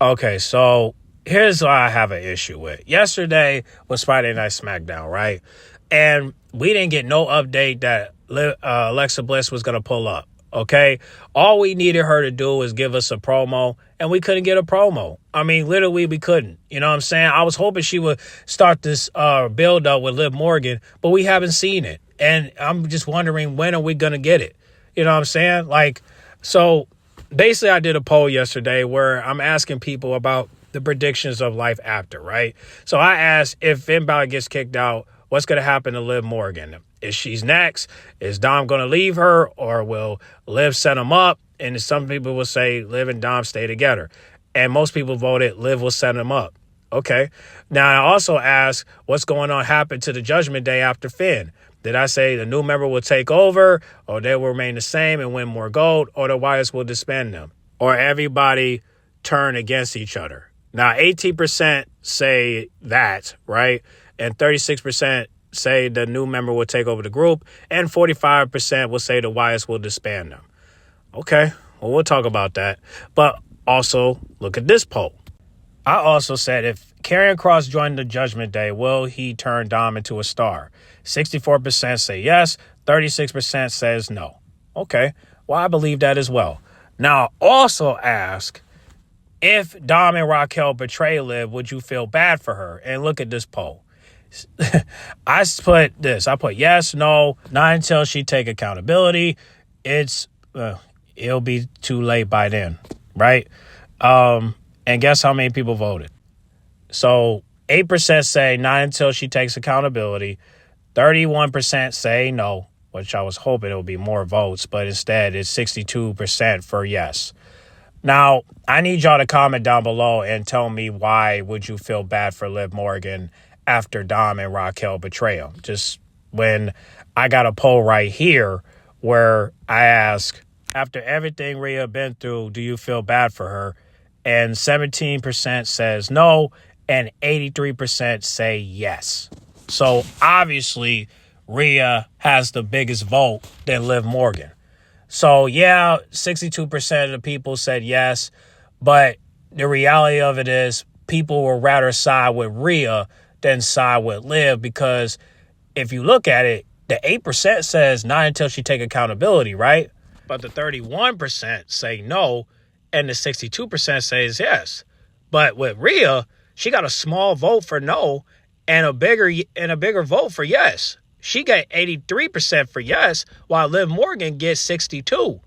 Okay, so here's what I have an issue with. Yesterday was Friday Night SmackDown, right? And we didn't get no update that Alexa Bliss was going to pull up, okay? All we needed her to do was give us a promo, and we couldn't get a promo. I mean, literally, we couldn't. You know what I'm saying? I was hoping she would start this build-up with Liv Morgan, but we haven't seen it. And I'm just wondering, when are we going to get it? You know what I'm saying? Like, so basically, I did a poll yesterday where I'm asking people about the predictions of life after, right? So I asked, if Finn Balor gets kicked out, what's going to happen to Liv Morgan? Is she's next? Is Dom going to leave her? Or will Liv set him up? And some people will say Liv and Dom stay together. And most people voted Liv will set him up. Okay. Now, I also asked, what's going on happen to the Judgment Day after Finn? Did I say the new member will take over, or they will remain the same and win more gold, or the Wyatts will disband them, or everybody turn against each other? Now, 18% say that, right? And 36% say the new member will take over the group, and 45% will say the Wyatts will disband them. Okay, well, we'll talk about that. But also, look at this poll. I also said, if Karrion Kross joined the Judgment Day, will he turn Dom into a star? 64% say yes, 36% says no. Okay, well, I believe that as well. Now, also ask, if Dom and Raquel betray Liv, would you feel bad for her? And look at this poll. I put yes, no, not until she take accountability. It'll be too late by then, right? And guess how many people voted? So 8% say not until she takes accountability. 31% say no, which I was hoping it would be more votes, but instead it's 62% for yes. Now, I need y'all to comment down below and tell me, why would you feel bad for Liv Morgan after Dom and Raquel betray him? Just when I got a poll right here where I ask, after everything Rhea been through, do you feel bad for her? And 17% says no, and 83% say yes. So obviously, Rhea has the biggest vote than Liv Morgan. So yeah, 62% of the people said yes, but the reality of it is people would rather side with Rhea than side with Liv, because if you look at it, the 8% says not until she take accountability, right? But the 31% say no, and the 62% says yes. But with Rhea, she got a small vote for no and a bigger vote for yes. She got 83% for yes, while Liv Morgan gets 62%.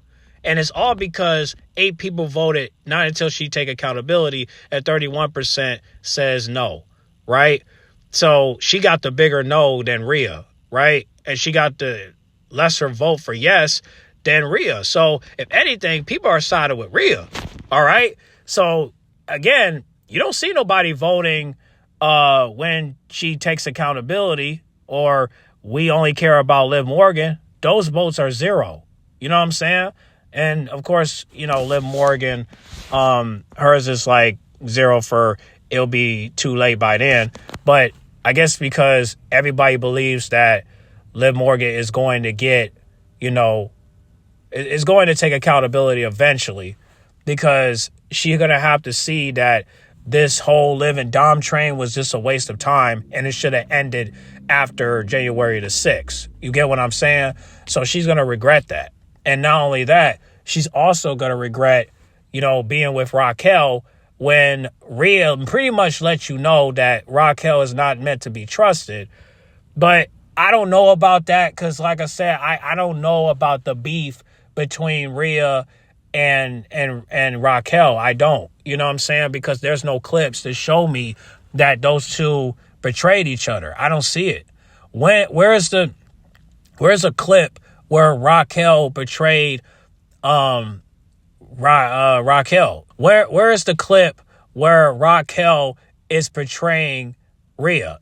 And it's all because 8 people voted not until she take accountability, and 31% says no, right? So she got the bigger no than Rhea, right? And she got the lesser vote for yes than Rhea. So if anything, people are sided with Rhea, all right? So again, you don't see nobody voting when she takes accountability, or we only care about Liv Morgan. Those votes are zero. You know what I'm saying? And of course, you know, Liv Morgan, hers is like zero for it'll be too late by then. But I guess because everybody believes that Liv Morgan is going to get, you know, is going to take accountability eventually, because she's going to have to see that this whole Liv and Dom train was just a waste of time, and it should have ended after January the 6th. You get what I'm saying? So she's going to regret that. And not only that, she's also going to regret, you know, being with Raquel when Rhea pretty much lets you know that Raquel is not meant to be trusted. But I don't know about that, because like I said, I don't know about the beef between Rhea and Raquel. I don't. You know what I'm saying? Because there's no clips to show me that those two betrayed each other. I don't see it. Where's a clip where Raquel betrayed Raquel? Where is the clip where Raquel is betraying Rhea?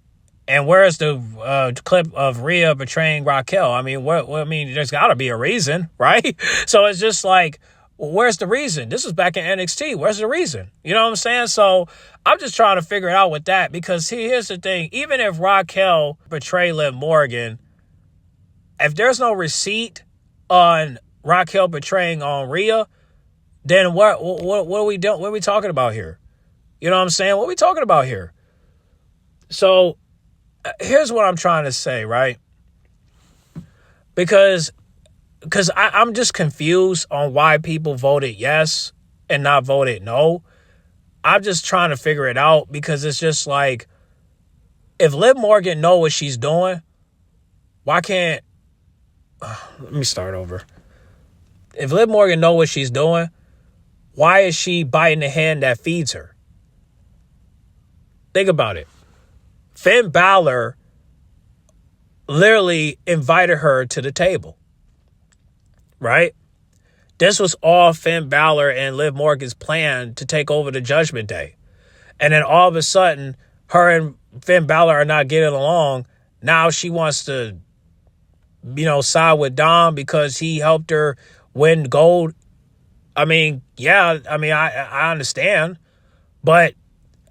And where is the clip of Rhea betraying Raquel? I mean, there's got to be a reason, right? So it's just like, where's the reason? This is back in NXT. Where's the reason? You know what I'm saying? So I'm just trying to figure it out with that, because here's the thing. Even if Raquel betrayed Liv Morgan, if there's no receipt on Raquel betraying on Rhea, then what are we doing? What are we talking about here? You know what I'm saying? What are we talking about here? So here's what I'm trying to say, right? Because I'm just confused on why people voted yes and not voted no. I'm just trying to figure it out, because it's just like, if Liv Morgan know what she's doing, why can't... let me start over. If Liv Morgan know what she's doing, why is she biting the hand that feeds her? Think about it. Finn Balor literally invited her to the table, right? This was all Finn Balor and Liv Morgan's plan to take over the Judgment Day. And then all of a sudden, her and Finn Balor are not getting along. Now she wants to, side with Dom because he helped her win gold. I mean, yeah, I understand. But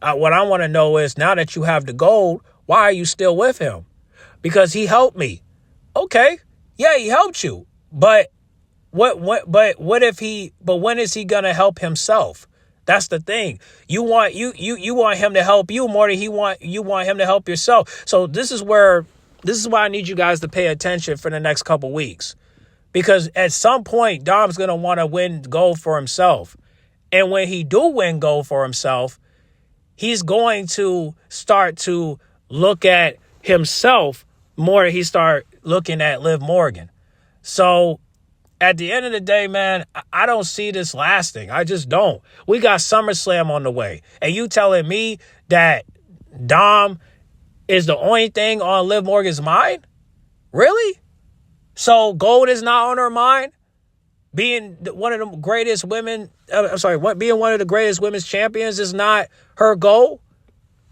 what I want to know is, now that you have the gold, why are you still with him? Because he helped me. Okay. Yeah, he helped you. But when is he going to help himself? That's the thing. You want him to help you more than you want him to help yourself. So this is why I need you guys to pay attention for the next couple weeks. Because at some point, Dom's going to want to win gold for himself. And when he do win gold for himself, he's going to start to look at himself more than he start looking at Liv Morgan. So at the end of the day, man, I don't see this lasting. I just don't. We got SummerSlam on the way. And you telling me that Dom is the only thing on Liv Morgan's mind? Really? So gold is not on her mind? Being one of the greatest women, being one of the greatest women's champions is not her goal?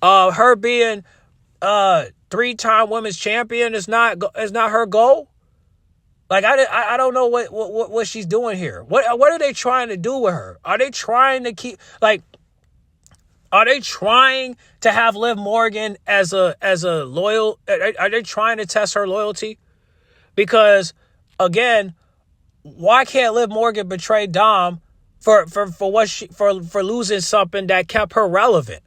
Her being 3-time women's champion is not her goal? Like, I don't know what she's doing here. What are they trying to do with her? Are they trying to have Liv Morgan as a loyal? Are they trying to test her loyalty? Because again, why can't Liv Morgan betray Dom for losing something that kept her relevant?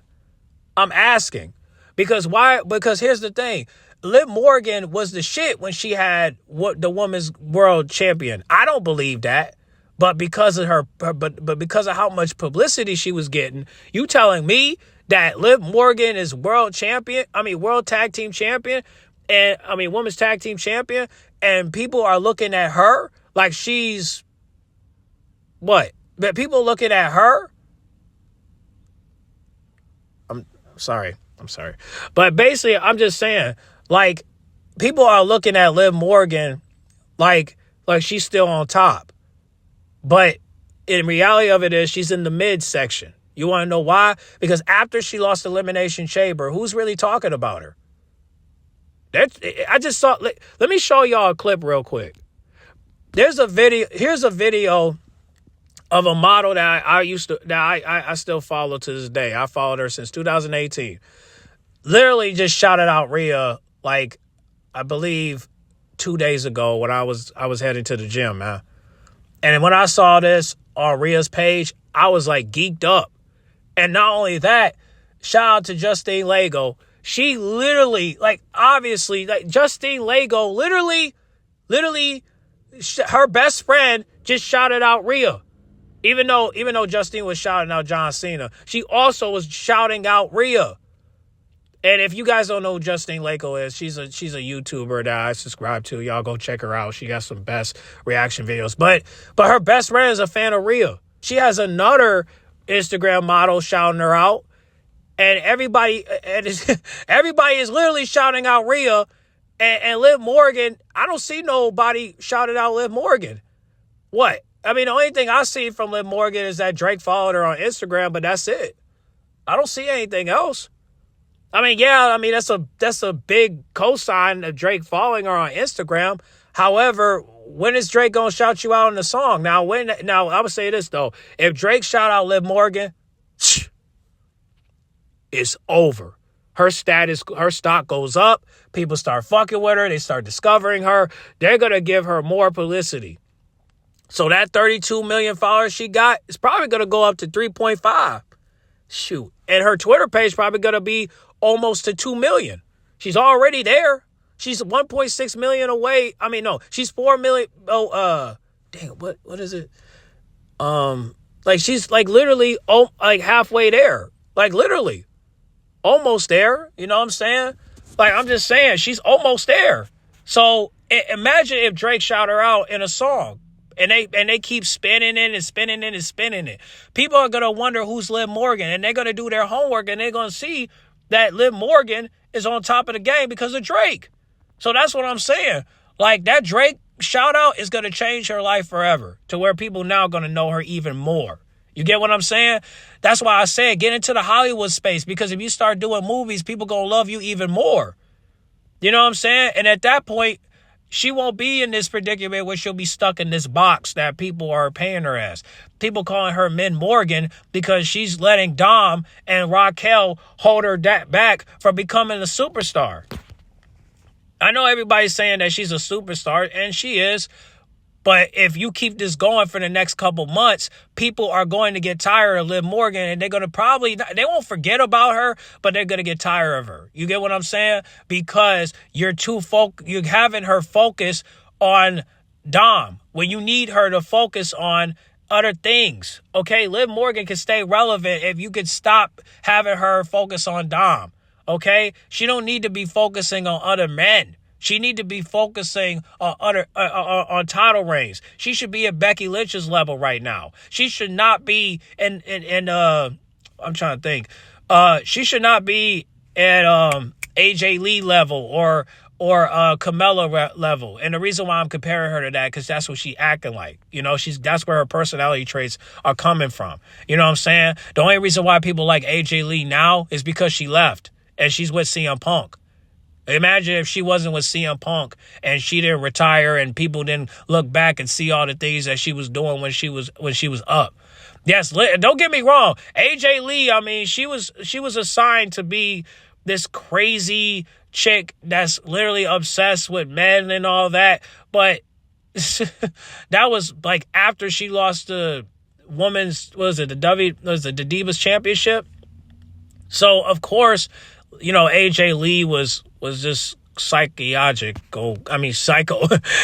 I'm asking. Because why? Because here's the thing. Liv Morgan was the shit when she had the women's world champion. I don't believe that. But because of but because of how much publicity she was getting, you telling me that Liv Morgan is world tag team champion, and women's tag team champion, and people are looking at her like she's what? But people looking at her. I'm sorry. But basically, I'm just saying, like, people are looking at Liv Morgan like she's still on top. But in reality of it is, she's in the mid section. You want to know why? Because after she lost Elimination Chamber, who's really talking about her? I just saw. Let me show y'all a clip real quick. Here's a video of a model that I still follow to this day. I followed her since 2018. Literally just shouted out Rhea, like, I believe 2 days ago when I was heading to the gym, man. And when I saw this on Rhea's page, I was like geeked up. And not only that, shout out to Justine Lego. She literally, Justine Lego literally, her best friend just shouted out Rhea. Even though Justine was shouting out John Cena, she also was shouting out Rhea. And if you guys don't know who Justine Lego is, she's a YouTuber that I subscribe to. Y'all go check her out. She got some best reaction videos. But her best friend is a fan of Rhea. She has another Instagram model shouting her out. And everybody is literally shouting out Rhea. And Liv Morgan, I don't see nobody shouting out Liv Morgan. What? The only thing I see from Liv Morgan is that Drake followed her on Instagram, but that's it. I don't see anything else. That's a big cosign of Drake following her on Instagram. However, when is Drake gonna shout you out in the song? Now I would say this though: if Drake shout out Liv Morgan, it's over. Her stock goes up. People start fucking with her. They start discovering her. They're gonna give her more publicity. So that 32 million followers she got is probably gonna go up to 3.5. Shoot. And her Twitter page probably going to be almost to 2 million. She's already there. She's 1.6 million away. I mean, no, she's 4 million. Dang, what is it? Like she's like literally like halfway there. Like literally almost there. You know what I'm saying? Like, I'm just saying she's almost there. So imagine if Drake shout her out in a song. And they keep spinning it and spinning it and spinning it. People are going to wonder who's Liv Morgan. And they're going to do their homework. And they're going to see that Liv Morgan is on top of the game because of Drake. So that's what I'm saying. Like, that Drake shout out is going to change her life forever. To where people now going to know her even more. You get what I'm saying? That's why I said get into the Hollywood space. Because if you start doing movies, people going to love you even more. You know what I'm saying? And at that point, she won't be in this predicament where she'll be stuck in this box that people are paying her as. People calling her Liv Morgan because she's letting Dom and Raquel hold her back from becoming a superstar. I know everybody's saying that she's a superstar, and she is. But if you keep this going for the next couple months, people are going to get tired of Liv Morgan, and they're going to they won't forget about her, but they're going to get tired of her. You get what I'm saying? Because you're having her focus on Dom when you need her to focus on other things. Okay, Liv Morgan can stay relevant if you could stop having her focus on Dom. Okay, she don't need to be focusing on other men. She need to be focusing on on title reigns. She should be at Becky Lynch's level right now. She should not be I'm trying to think. She should not be at AJ Lee level or Carmella level. And the reason why I'm comparing her to that, because that's what she acting like. You know, that's where her personality traits are coming from. You know what I'm saying? The only reason why people like AJ Lee now is because she left and she's with CM Punk. Imagine if she wasn't with CM Punk and she didn't retire and people didn't look back and see all the things that she was doing when she was up. Yes, don't get me wrong. AJ Lee, I mean, she was assigned to be this crazy chick that's literally obsessed with men and all that. But that was like after she lost the women's, the Divas Championship. So, of course, you know, AJ Lee was just psycho.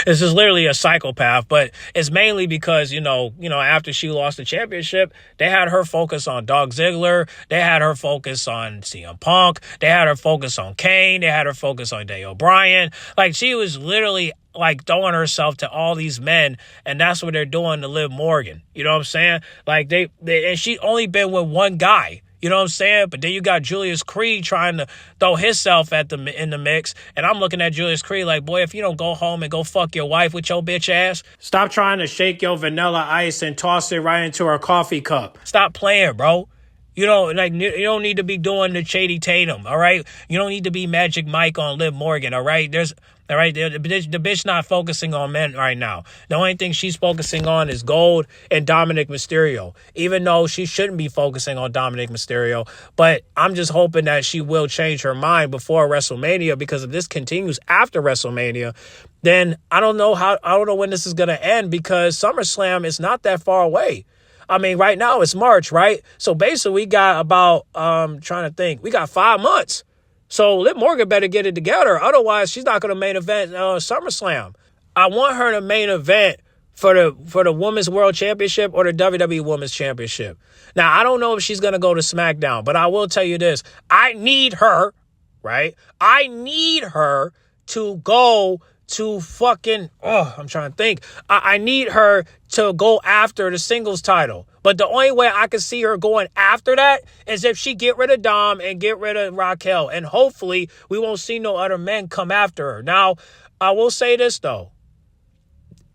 This is literally a psychopath, but it's mainly because, you know, after she lost the championship, they had her focus on Dolph Ziggler. They had her focus on CM Punk. They had her focus on Kane. They had her focus on Daniel Bryan. Like, she was literally like throwing herself to all these men, and that's what they're doing to Liv Morgan. You know what I'm saying? Like, and she only been with one guy. You know what I'm saying? But then you got Julius Creed trying to throw himself in the mix. And I'm looking at Julius Creed like, boy, if you don't go home and go fuck your wife with your bitch ass, stop trying to shake your vanilla ice and toss it right into her coffee cup. Stop playing, bro. You don't need to be doing the Shady Tatum, all right? You don't need to be Magic Mike on Liv Morgan, all right? The bitch not focusing on men right now. The only thing she's focusing on is gold and Dominic Mysterio, even though she shouldn't be focusing on Dominic Mysterio. But I'm just hoping that she will change her mind before WrestleMania, because if this continues after WrestleMania, then I don't know when this is going to end, because SummerSlam is not that far away. I mean, right now it's March, right? So basically we got about, we got 5 months. So Liv Morgan better get it together. Otherwise, she's not going to main event SummerSlam. I want her to main event for the Women's World Championship or the WWE Women's Championship. Now, I don't know if she's going to go to SmackDown, but I will tell you this. I need her, right? I need her to go to fucking, I'm trying to think. I need her to go after the singles title. But the only way I can see her going after that is if she get rid of Dom and get rid of Raquel. And hopefully we won't see no other men come after her. Now, I will say this, though.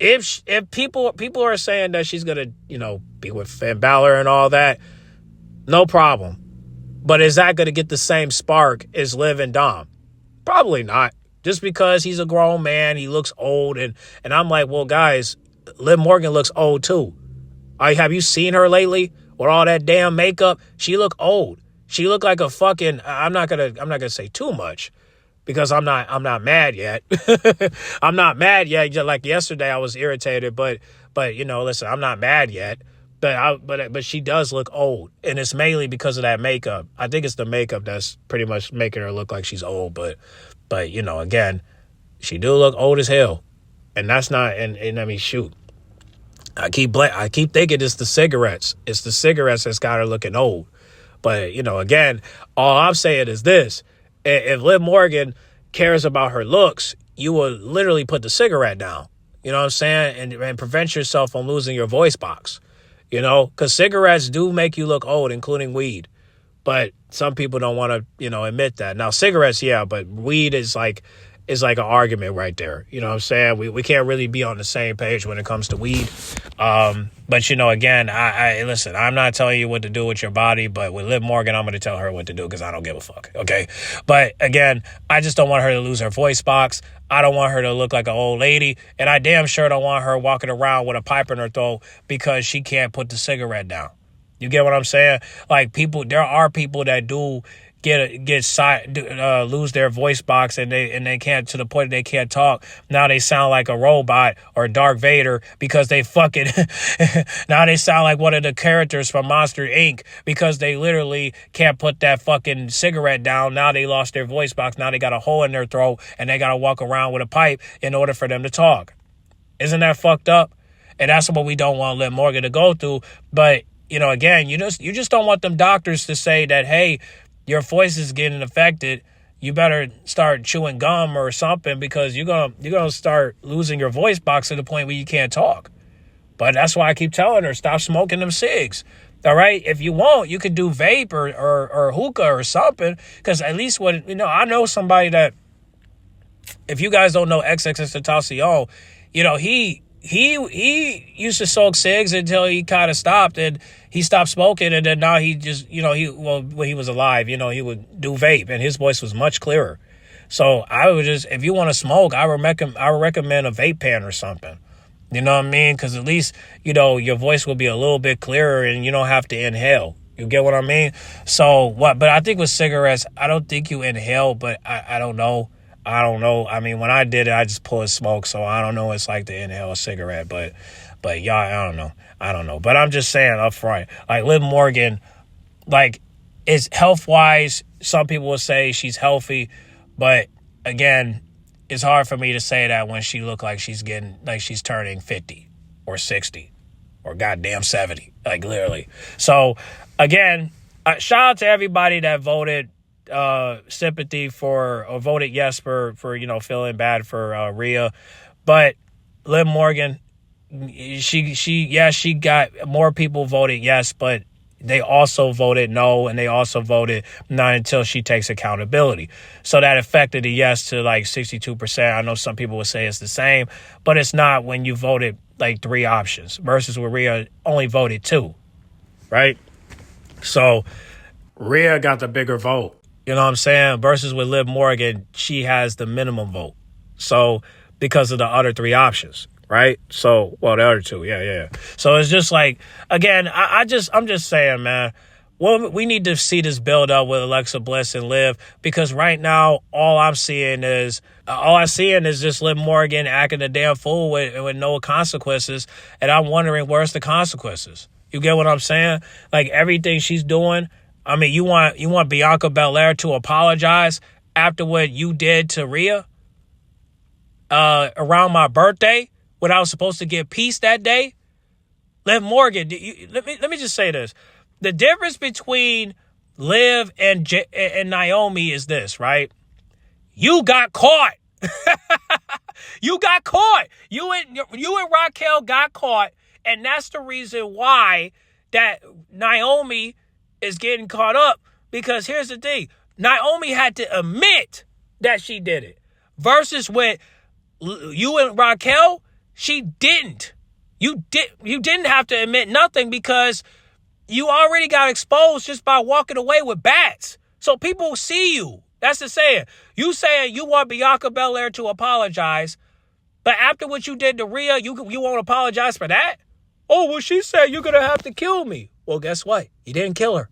If people are saying that she's going to, be with Finn Balor and all that, no problem. But is that going to get the same spark as Liv and Dom? Probably not. Just because he's a grown man, he looks old. And I'm like, well, guys, Liv Morgan looks old too. Have you seen her lately with all that damn makeup? She look old. She look like a fucking, I'm not gonna say too much because I'm not mad yet. I'm not mad yet. Just like yesterday I was irritated, but listen, I'm not mad yet. But she does look old, and it's mainly because of that makeup. I think it's the makeup that's pretty much making her look like she's old. But again, she do look old as hell, and that's not. And I mean, shoot, I keep thinking it's the cigarettes. It's the cigarettes that's got her looking old. But again, all I'm saying is this: if Liv Morgan cares about her looks, you will literally put the cigarette down. You know what I'm saying, and prevent yourself from losing your voice box. Because cigarettes do make you look old, including weed. But some people don't want to, admit that. Now, cigarettes, yeah, but weed is like an argument right there. You know what I'm saying? We can't really be on the same page when it comes to weed. But, again, I listen, I'm not telling you what to do with your body, but with Liv Morgan, I'm going to tell her what to do because I don't give a fuck, okay? But, again, I just don't want her to lose her voice box. I don't want her to look like an old lady, and I damn sure don't want her walking around with a pipe in her throat because she can't put the cigarette down. You get what I'm saying? Like, there are people that do lose their voice box and they can't, to the point they can't talk. Now they sound like a robot or Darth Vader because they fucking now they sound like one of the characters from Monster Inc. because they literally can't put that fucking cigarette down. Now they lost their voice box. Now they got a hole in their throat and they got to walk around with a pipe in order for them to talk. Isn't that fucked up? And that's what we don't want Liv Morgan to go through. But again, you just don't want them doctors to say that, hey, your voice is getting affected. You better start chewing gum or something because you're gonna start losing your voice box to the point where you can't talk. But that's why I keep telling her, stop smoking them cigs. All right, if you want, you could do vape or hookah or something. Because at least I know somebody that, if you guys don't know XXXTentacion, he used to smoke cigs until he kind of stopped, and he stopped smoking, and then now he just, when he was alive, he would do vape, and his voice was much clearer. So I would just, if you want to smoke, I would recommend a vape pen or something. You know what I mean? Because at least, your voice will be a little bit clearer, and you don't have to inhale. You get what I mean? So but I think with cigarettes, I don't think you inhale, but I don't know. I mean, when I did it, I just pulled smoke, so I don't know what it's like to inhale a cigarette. But y'all, I don't know. But I'm just saying up front, like Liv Morgan, like, is health-wise, some people will say she's healthy, but again, it's hard for me to say that when she look like she's turning 50 or 60 or goddamn 70, like literally. So again, shout out to everybody that voted sympathy or voted yes for feeling bad for Rhea. But Liv Morgan, she got more people voted yes, but they also voted no, and they also voted not until she takes accountability. So that affected the yes to like 62%. I know some people would say it's the same, but it's not when you voted like 3 options versus where Rhea only voted 2, right? So Rhea got the bigger vote. You know what I'm saying? Versus with Liv Morgan, she has the minimum vote. So because of the other 3 options, right? So, the other 2, yeah. So it's just like, again, I'm just saying, man, well, we need to see this build up with Alexa Bliss and Liv, because right now, all I'm seeing is just Liv Morgan acting a damn fool with no consequences. And I'm wondering, where's the consequences? You get what I'm saying? Like, everything she's doing, I mean, you want Bianca Belair to apologize after what you did to Rhea around my birthday when I was supposed to get peace that day? Liv Morgan, let me just say this. The difference between Liv and Naomi is this, right? You got caught. You got caught. You and Raquel got caught, and that's the reason why that Naomi is getting caught up, because here's the thing. Naomi had to admit that she did it. Versus with you and Raquel, she didn't. You didn't have to admit nothing because you already got exposed just by walking away with bats. So people see you. That's the saying. You saying you want Bianca Belair to apologize, but after what you did to Rhea, you won't apologize for that? Oh, well, she said you're going to have to kill me. Well, guess what? You didn't kill her.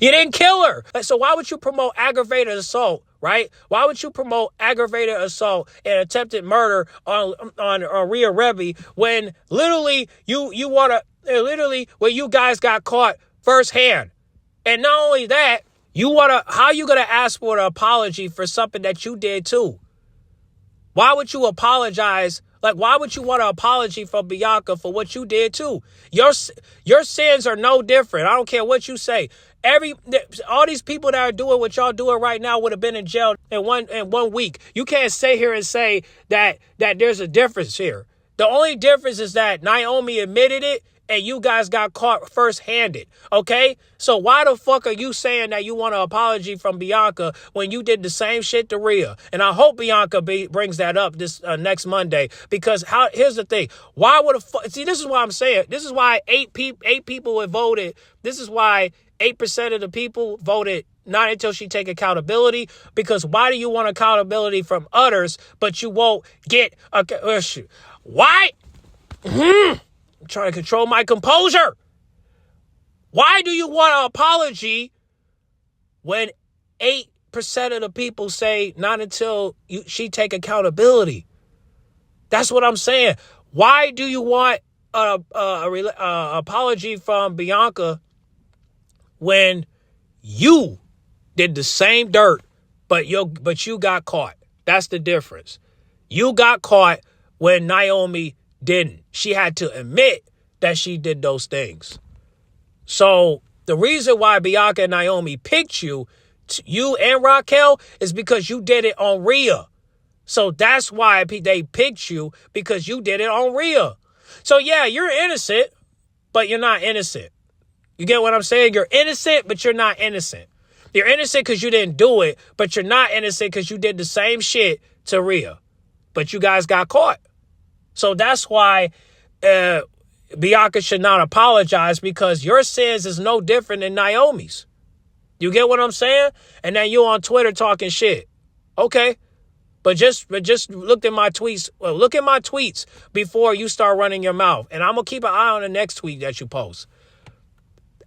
You didn't kill her. So why would you promote aggravated assault, right? Why would you promote aggravated assault and attempted murder on Rhea Rebbe when literally you want to, literally when you guys got caught firsthand? And not only that, how you going to ask for an apology for something that you did too? Why would you apologize? Like, why would you want an apology from Bianca for what you did too? Your sins are no different. I don't care what you say. All these people that are doing what y'all doing right now would have been in jail in 1 week. You can't sit here and say that there's a difference here. The only difference is that Naomi admitted it and you guys got caught first-handed, okay? So why the fuck are you saying that you want an apology from Bianca when you did the same shit to Rhea? And I hope Bianca brings that up this next Monday, because here's the thing. Why would see, this is what I'm saying. This is why eight people have voted. This is why 8% of the people voted not until she take accountability, because why do you want accountability from others, but you won't get why? I'm trying to control my composure. Why do you want an apology when 8% of the people say not until she take accountability? That's what I'm saying. Why do you want an apology from Bianca when you did the same dirt, but you got caught? That's the difference. You got caught when Naomi didn't. She had to admit that she did those things. So the reason why Bianca and Naomi picked you and Raquel, is because you did it on Rhea. So that's why they picked you, because you did it on Rhea. So yeah, you're innocent, but you're not innocent. You get what I'm saying? You're innocent, but you're not innocent. You're innocent because you didn't do it, but you're not innocent because you did the same shit to Rhea. But you guys got caught. So that's why Bianca should not apologize, because your sins is no different than Naomi's. You get what I'm saying? And then you on Twitter talking shit. Okay. But just look at my tweets. Well, look at my tweets before you start running your mouth. And I'm going to keep an eye on the next tweet that you post.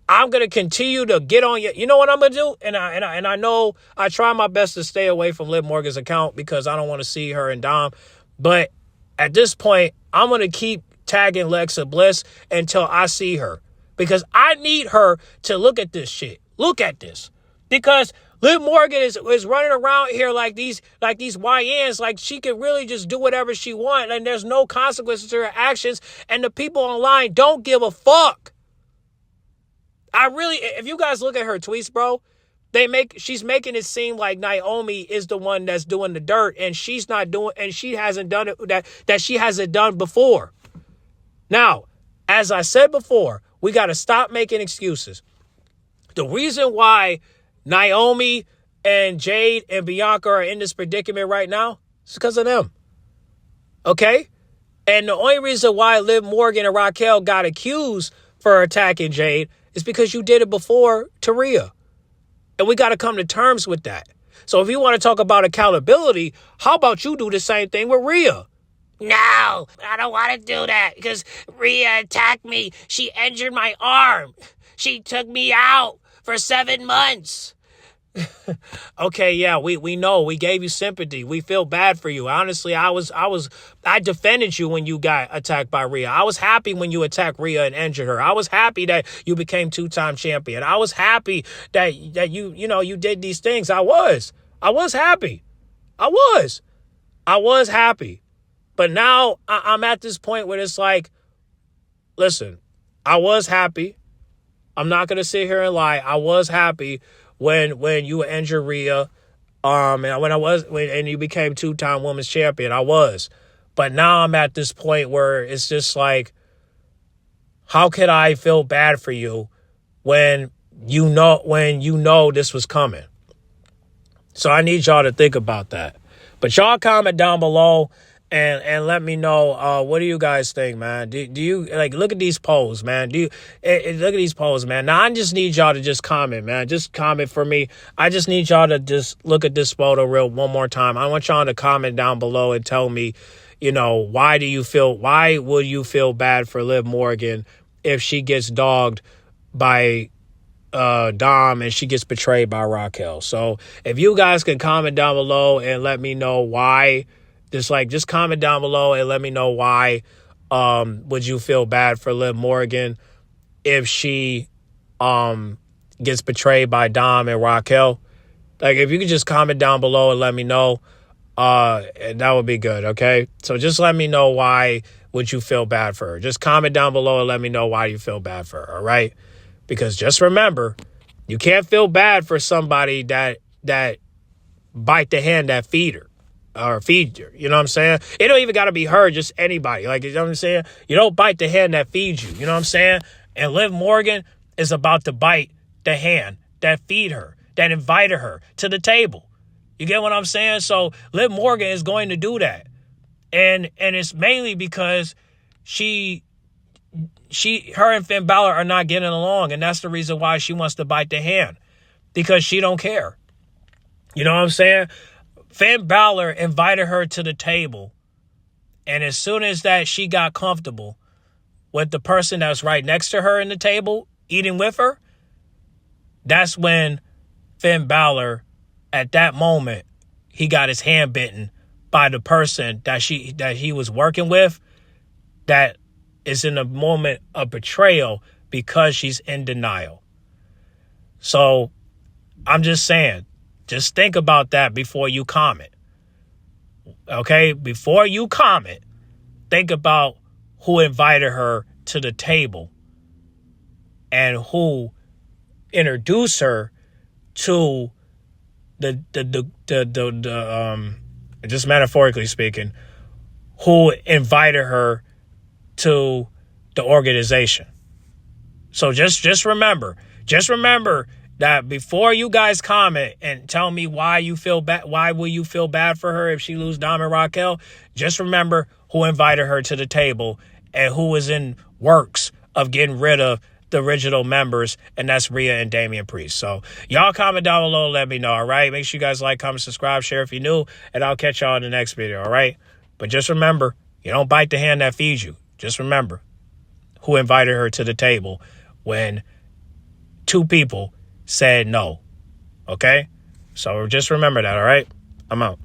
I'm going to continue to get on you know what I'm going to do? And I know I try my best to stay away from Liv Morgan's account because I don't want to see her and Dom. But at this point, I'm going to keep tagging Lexa Bliss until I see her, because I need her to look at this shit. Look at this. Because Liv Morgan is running around here like these YNs, like she can really just do whatever she wants and there's no consequences to her actions, and the people online don't give a fuck. If you guys look at her tweets, bro, she's making it seem like Naomi is the one that's doing the dirt, and she's not doing, and she hasn't done it that she hasn't done before. Now, as I said before, we got to stop making excuses. The reason why Naomi and Jade and Bianca are in this predicament right now is because of them. Okay? And the only reason why Liv Morgan and Raquel got accused for attacking Jade is because you did it before to Rhea. And we got to come to terms with that. So if you want to talk about accountability, how about you do the same thing with Rhea? No, I don't want to do that because Rhea attacked me. She injured my arm. She took me out for 7 months. Okay, yeah, we know. We gave you sympathy. We feel bad for you. Honestly, I defended you when you got attacked by Rhea. I was happy when you attacked Rhea and injured her. I was happy that you became 2-time champion. I was happy that you did these things. I was happy. I was happy. But now I'm at this point where it's like, listen, I was happy. I'm not going to sit here and lie. I was happy when you injured Rhea, and you became 2-time women's champion. I was. But now I'm at this point where it's just like, how could I feel bad for you when you know this was coming? So I need y'all to think about that. But y'all comment down below and let me know, what do you guys think, man? Do you look at these polls, man? Look at these polls, man? Now I just need y'all to just comment, man. Just comment for me. I just need y'all to just look at this photo one more time. I want y'all to comment down below and tell me, why would you feel bad for Liv Morgan if she gets dogged by Dom and she gets betrayed by Raquel. So if you guys can comment down below and let me know why, just comment down below and let me know why would you feel bad for Liv Morgan if she gets betrayed by Dom and Raquel. Like, if you could just comment down below and let me know, that would be good, okay? So just let me know why would you feel bad for her. Just comment down below and let me know why you feel bad for her, all right? Because just remember, you can't feel bad for somebody that bite the hand that feed her or feed her. You know what I'm saying? It don't even got to be her, just anybody. Like, you know what I'm saying? You don't bite the hand that feeds you. You know what I'm saying? And Liv Morgan is about to bite the hand that feed her, that invited her to the table. You get what I'm saying? So Liv Morgan is going to do that. And it's mainly because her and Finn Balor are not getting along, and that's the reason why she wants to bite the hand, because she don't care. You know what I'm saying? Finn Balor invited her to the table, and as soon as that she got comfortable with the person that's right next to her in the table eating with her, that's when Finn Balor, at that moment, he got his hand bitten by the person that he was working with, that is in a moment of betrayal because she's in denial. So I'm just saying, just think about that before you comment. Okay? Before you comment, think about who invited her to the table and who introduced her to just metaphorically speaking, who invited her to the organization. So just remember that before you guys comment and tell me why you feel bad, why will you feel bad for her if she lose Dom and Raquel, just remember who invited her to the table and who was in works of getting rid of the original members, and that's Rhea and Damian Priest. So y'all comment down below and let me know, all right? Make sure you guys like, comment, subscribe, share if you're new, and I'll catch y'all in the next video, all right? But just remember, you don't bite the hand that feeds you. Just remember who invited her to the table when two people said no, okay? So just remember that, all right? I'm out.